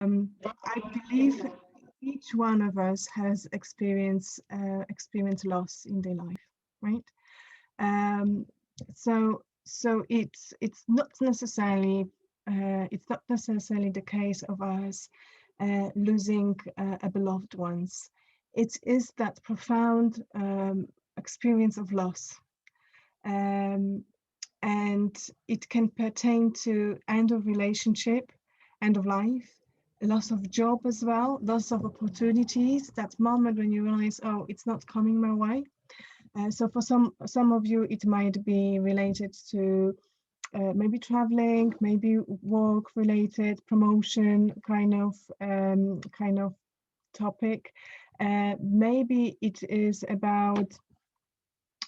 I believe each one of us has experienced loss in their life, right? Um, so it's not necessarily the case of us losing a beloved ones. It is that profound experience of loss, um, and it can pertain to end of relationship, end of life, loss of job as well, loss of opportunities. That moment when you realize, oh, it's not coming my way. So for some of you, it might be related to maybe traveling, maybe work related, promotion kind of topic. Maybe it is about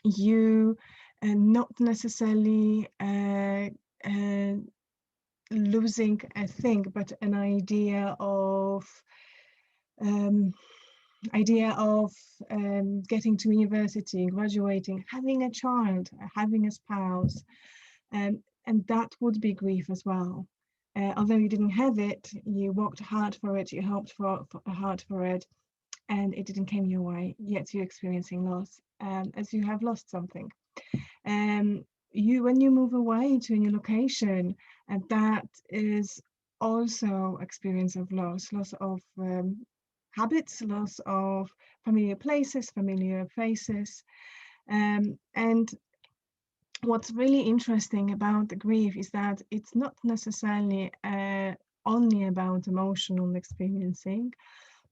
you not necessarily uh, losing a thing, but an um, idea of getting to university, graduating, having a child, having a spouse, and that would be grief as well. Although you didn't have it, you worked hard for it, you hoped for hard for it, and it didn't come your way. Yet you're experiencing loss, as you have lost something. Um, when you move away to a new location, and that is also experience of loss of habits, loss of familiar places, familiar faces, and what's really interesting about the grief is that it's not necessarily only about emotional experiencing,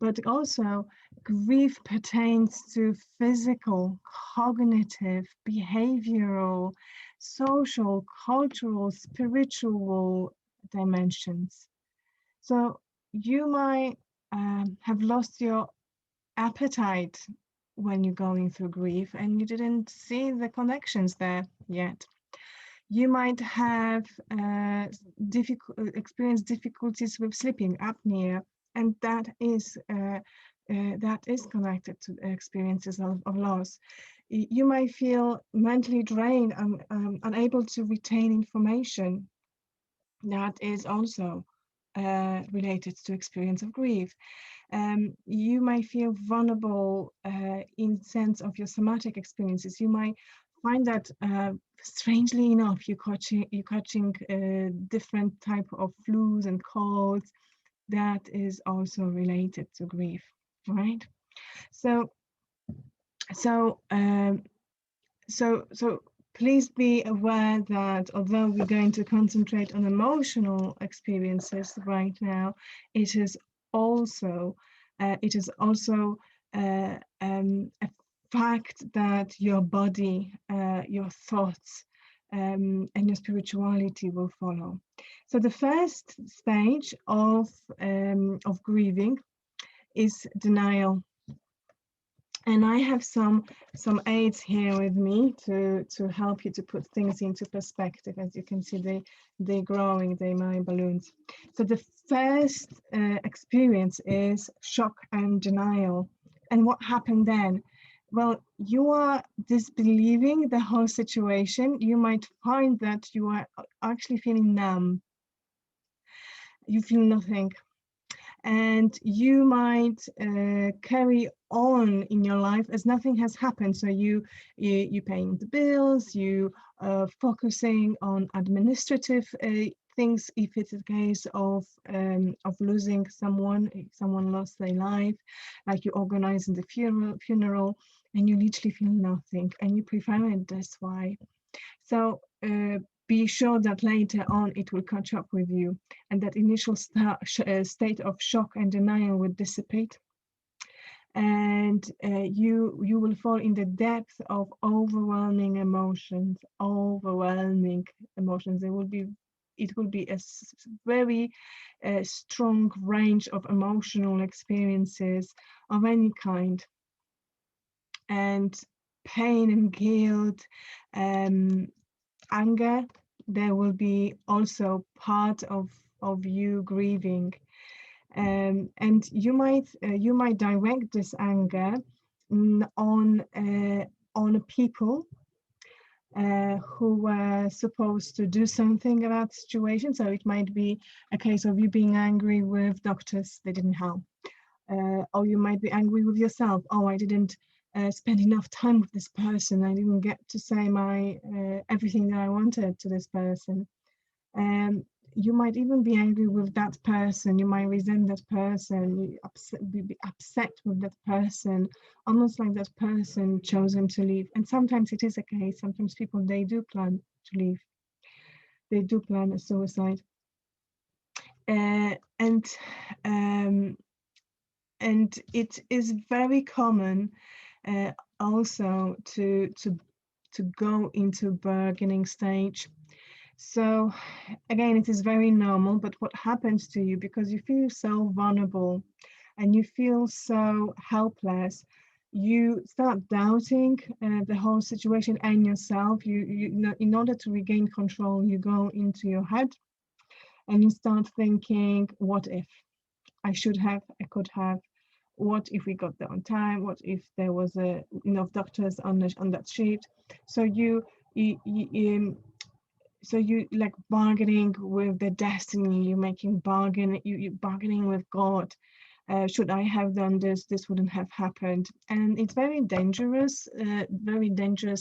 but also grief pertains to physical, cognitive, behavioral, social, cultural, spiritual dimensions. So you might have lost your appetite when you're going through grief and you didn't see the connections there yet. You might have experienced difficulties with sleeping, apnea, and that is connected to experiences of loss. You might feel mentally drained and unable to retain information. That is also related to experience of grief. You might feel vulnerable in sense of your somatic experiences. You might find that strangely enough, you're catching different type of flus and colds. That is also related to grief, right? So so um, so please be aware that although we're going to concentrate on emotional experiences right now, it is also a fact that your body, your thoughts, and your spirituality will follow. So the first stage of grieving is denial. And I have some aids here with me to help you to put things into perspective. As you can see, they're growing, they're my balloons. So the first experience is shock and denial. And what happened then? Well, you are disbelieving the whole situation. You might find that you are actually feeling numb. You feel nothing, and you might carry on in your life as nothing has happened. So you paying the bills, you focusing on administrative things if it's a case of losing someone, if someone lost their life, like you organizing the funeral, and you literally feel nothing, and you prefer it this way. So be sure that later on it will catch up with you, and that initial state of shock and denial will dissipate, and you will fall in the depth of overwhelming emotions. It will be a very strong range of emotional experiences of any kind, and pain and guilt, anger. There will be also part of you grieving, and you might direct this anger on people, who were supposed to do something about the situation. So it might be a case of you being angry with doctors, they didn't help. Or you might be angry with yourself. Oh, I didn't spend enough time with this person. I didn't get to say my everything that I wanted to this person. You might even be angry with that person. You might resent that person. Be upset with that person, almost like that person chose him to leave. And sometimes it is a case. Sometimes people, they do plan to leave. They do plan a suicide. And it is very common also to go into bargaining stage. So again, it is very normal, but what happens to you, because you feel so vulnerable and you feel so helpless, you start doubting the whole situation and yourself. You know, in order to regain control, you go into your head and you start thinking, what if? I should have, I could have. What if we got there on time? What if there was enough doctors on that shift? So you like bargaining with the destiny. You're making bargain. You bargaining with God. Should I have done this? This wouldn't have happened. And it's very dangerous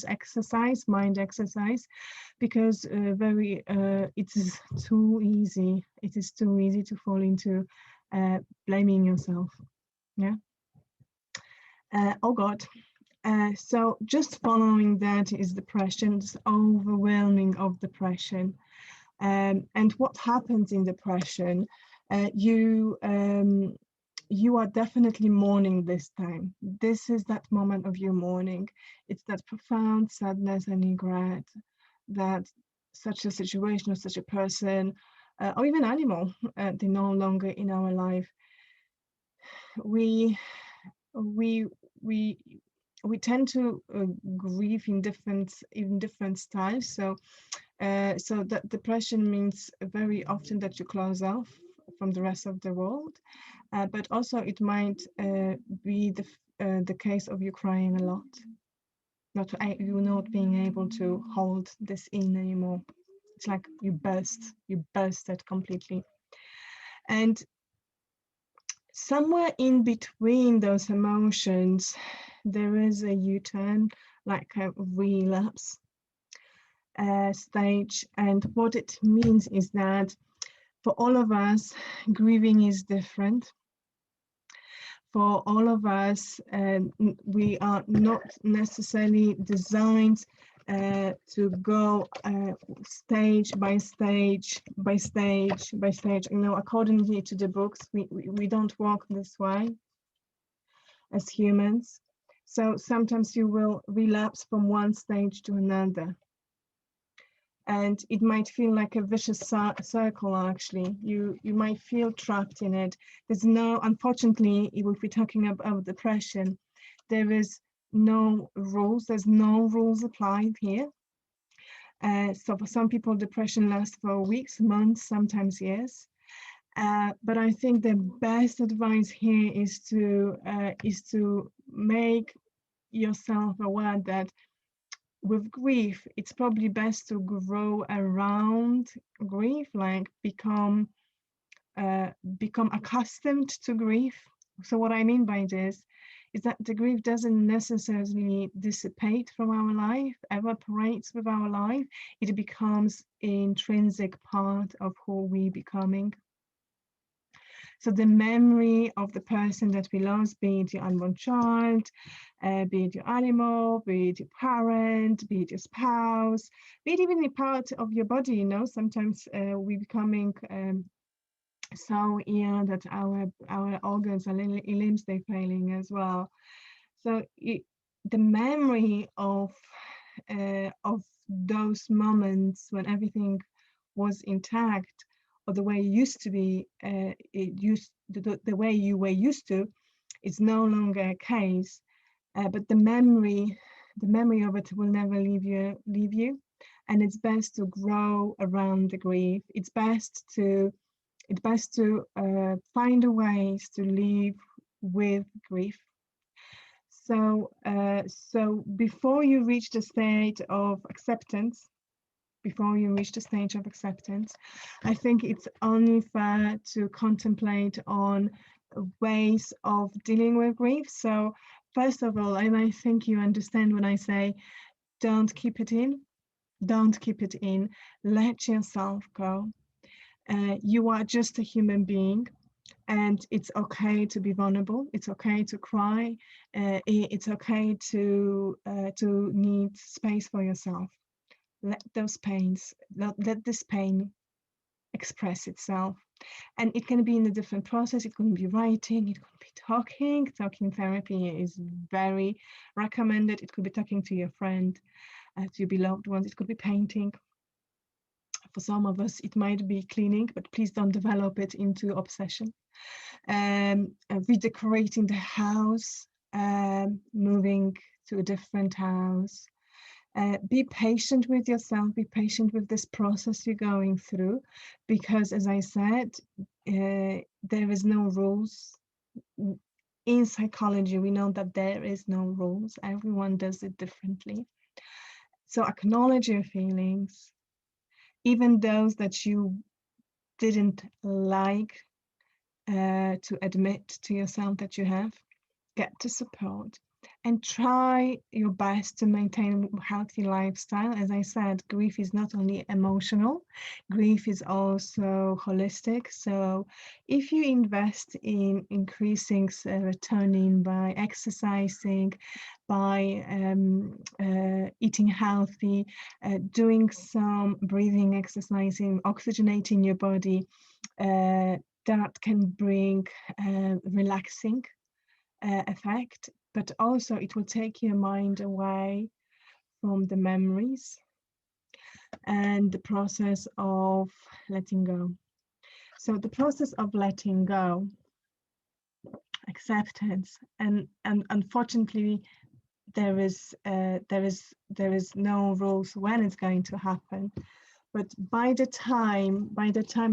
exercise, mind exercise, because it is too easy. It is too easy to fall into blaming yourself. Yeah. Oh God. So just following that is depression, this overwhelming of depression. And what happens in depression? You are definitely mourning this time. This is that moment of your mourning. It's that profound sadness and regret that such a situation or such a person or even animal, they're no longer in our life. We we we we tend to grieve in different styles. So that depression means very often that you close off from the rest of the world, but also it might be the case of you crying a lot, you not being able to hold this in anymore. It's like you bursted completely. And somewhere in between those emotions, there is a U-turn, like a relapse stage. And what it means is that for all of us, grieving is different. For all of us, we are not necessarily designed to go stage by stage by stage by stage. You know, accordingly to the books, we don't walk this way as humans. So sometimes you will relapse from one stage to another. And it might feel like a vicious circle, actually. You might feel trapped in it. There's no, unfortunately, if we're talking about depression, there is no rules. There's no rules applied here. So for some people, depression lasts for weeks, months, sometimes years. But I think the best advice here is to make yourself aware that with grief, it's probably best to grow around grief, like become accustomed to grief. So what I mean by this is that the grief doesn't necessarily dissipate from our life, evaporates with our life. It becomes an intrinsic part of who we're becoming. So the memory of the person that we lost, be it your unborn child, be it your animal, be it your parent, be it your spouse, be it even a part of your body, you know, sometimes we're becoming so ill that our organs and limbs, they're failing as well. So the memory of those moments when everything was intact, or the way it used to be, the way you were used to, is no longer a case. But the memory of it will never leave you, and it's best to grow around the grief. It's best to find a ways to live with grief. So before you reach the state of acceptance, I think it's only fair to contemplate on ways of dealing with grief. So first of all, and I think you understand when I say, don't keep it in. Don't keep it in. Let yourself go. You are just a human being, and it's okay to be vulnerable. It's okay to cry. It's okay to need space for yourself. Let this pain express itself. And it can be in a different process. It can be writing, it could be talking. Talking therapy is very recommended. It could be talking to your friend, to your beloved ones. It could be painting. For some of us, it might be cleaning, but please don't develop it into obsession. Redecorating the house, moving to a different house. Be patient with yourself, be patient with this process you're going through, because as I said, there is no rules. In psychology, we know that there is no rules. Everyone does it differently. So acknowledge your feelings, even those that you didn't like to admit to yourself that you have. Get to support and try your best to maintain a healthy lifestyle. As I said, grief is not only emotional, grief is also holistic. So if you invest in increasing serotonin by exercising, by eating healthy, doing some breathing exercising, oxygenating your body, that can bring relaxing effect, but also it will take your mind away from the memories and the process of letting go. So the process of letting go, acceptance, and unfortunately there is no rules when it's going to happen. But by the time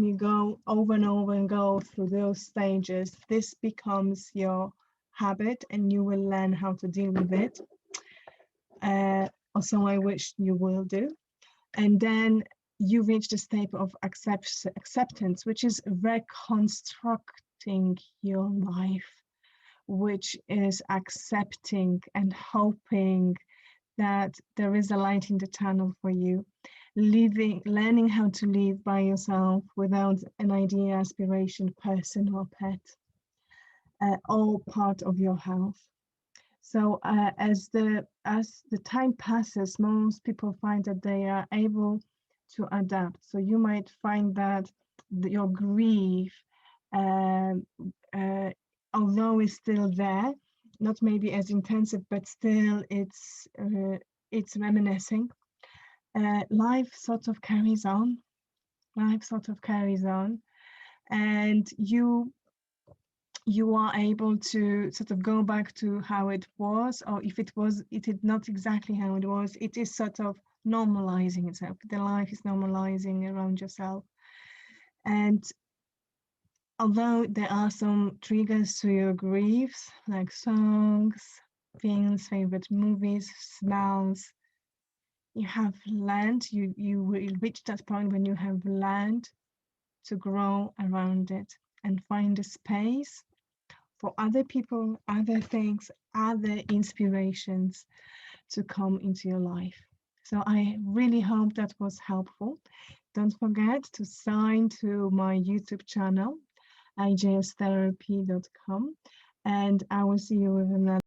you go over and over and go through those stages, this becomes your habit and you will learn how to deal with it. Also, I wish you will do. And then you reach the state of acceptance, which is reconstructing your life, which is accepting and hoping that there is a light in the tunnel for you. Learning how to live by yourself without an idea, aspiration, person, or pet, all part of your health. So as the time passes, most people find that they are able to adapt. So you might find that your grief, although it's still there, not maybe as intensive, but still it's reminiscing. Life sort of carries on. And you are able to sort of go back to how it was, or if it is not exactly how it was, it is sort of normalizing itself. The life is normalizing around yourself. And although there are some triggers to your griefs, like songs, films, favorite movies, smells, you have learned, you will reach that point when you have learned to grow around it and find a space for other people, other things, other inspirations to come into your life. So I really hope that was helpful. Don't forget to sign to my YouTube channel, ijstherapy.com, and I will see you with another